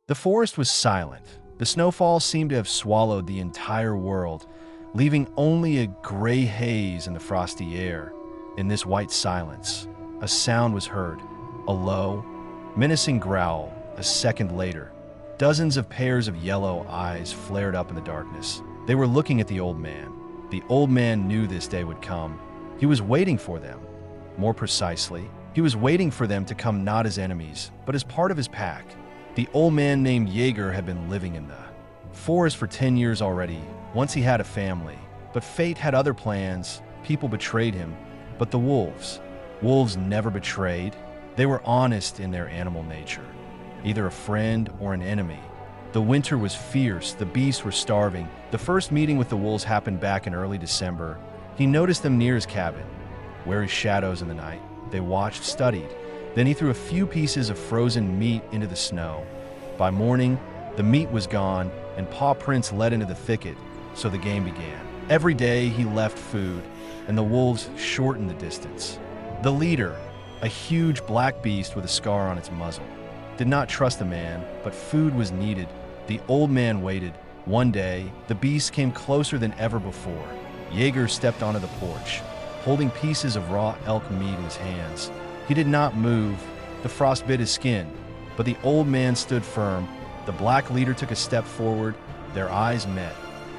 The forest was silent. The snowfall seemed to have swallowed the entire world, leaving only a gray haze in the frosty air. In this white silence, a sound was heard, a low, menacing growl. A second later, dozens of pairs of yellow eyes flared up in the darkness. They were looking at the old man. The old man knew this day would come. He was waiting for them. More precisely, he was waiting for them to come not as enemies, but as part of his pack. The old man named Jaeger had been living in the forest for 10 years already. Once he had a family, but fate had other plans. People betrayed him, but the wolves never betrayed. They were honest in their animal nature, either a friend or an enemy. The winter was fierce, the beasts were starving. The first meeting with the wolves happened back in early December. He noticed them near his cabin, where his shadows in the night. They watched, studied. Then he threw a few pieces of frozen meat into the snow. By morning, the meat was gone, and paw prints led into the thicket, so the game began. Every day he left food, and the wolves shortened the distance. The leader, a huge black beast with a scar on its muzzle, did not trust the man, but food was needed. The old man waited. One day, the beast came closer than ever before. Jaeger stepped onto the porch, holding pieces of raw elk meat in his hands. He did not move. The frost bit his skin, but the old man stood firm. The black leader took a step forward. Their eyes met.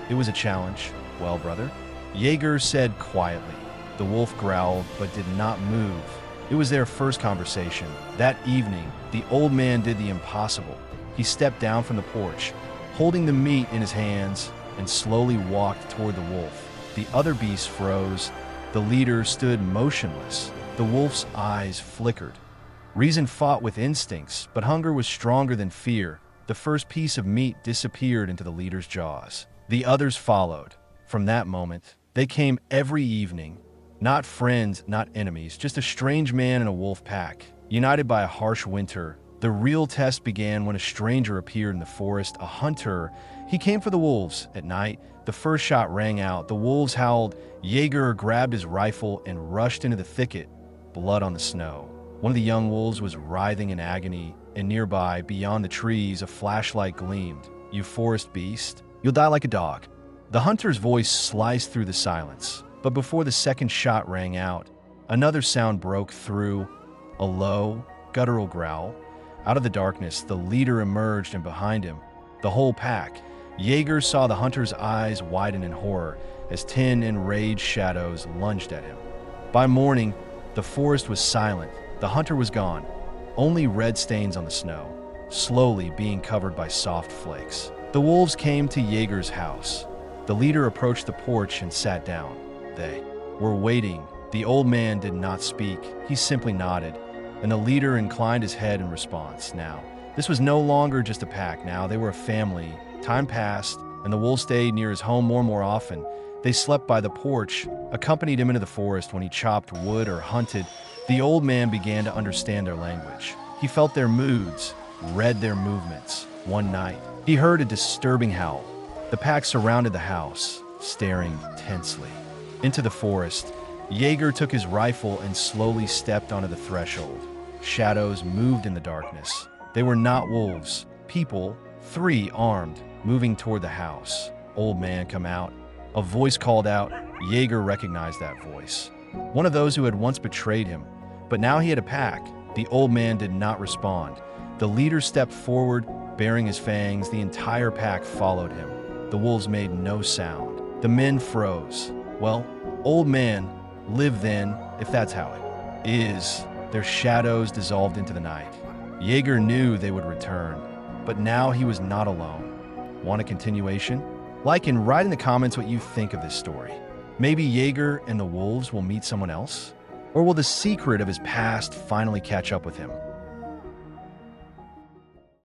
It was a challenge. "Well, brother?" Jaeger said quietly. The wolf growled, but did not move. It was their first conversation. That evening, the old man did the impossible. He stepped down from the porch, holding the meat in his hands, and slowly walked toward the wolf. The other beasts froze. The leader stood motionless. The wolf's eyes flickered. Reason fought with instincts, but hunger was stronger than fear. The first piece of meat disappeared into the leader's jaws. The others followed. From that moment, they came every evening. Not friends, not enemies, just a strange man and a wolf pack, united by a harsh winter. The real test began when a stranger appeared in the forest, a hunter. He came for the wolves. At night, the first shot rang out. The wolves howled. Jaeger grabbed his rifle and rushed into the thicket, blood on the snow. One of the young wolves was writhing in agony, and nearby, beyond the trees, a flashlight gleamed. "You forest beast, you'll die like a dog." The hunter's voice sliced through the silence. But before the second shot rang out, another sound broke through, a low, guttural growl. Out of the darkness, the leader emerged, and behind him, the whole pack. Jaeger saw the hunter's eyes widen in horror as 10 enraged shadows lunged at him. By morning, the forest was silent. The hunter was gone, only red stains on the snow, slowly being covered by soft flakes. The wolves came to Jaeger's house. The leader approached the porch and sat down. They were waiting. The old man did not speak. He simply nodded, and the leader inclined his head in response. Now, this was no longer just a pack. Now they were a family. Time passed, and the wolves stayed near his home more and more often. They slept by the porch, accompanied him into the forest when he chopped wood or hunted. The old man began to understand their language. He felt their moods, read their movements. One night, he heard a disturbing howl. The pack surrounded the house, staring tensely. Into the forest, Jaeger took his rifle and slowly stepped onto the threshold. Shadows moved in the darkness. They were not wolves, people, 3 armed, moving toward the house. "Old man, come out." A voice called out. Jaeger recognized that voice. One of those who had once betrayed him, but now he had a pack. The old man did not respond. The leader stepped forward, baring his fangs. The entire pack followed him. The wolves made no sound. The men froze. Well, old man, live then, if that's how it is. Their shadows dissolved into the night. Jaeger knew they would return, but now he was not alone. Want a continuation? Like and write in the comments what you think of this story. Maybe Jaeger and the wolves will meet someone else? Or will the secret of his past finally catch up with him?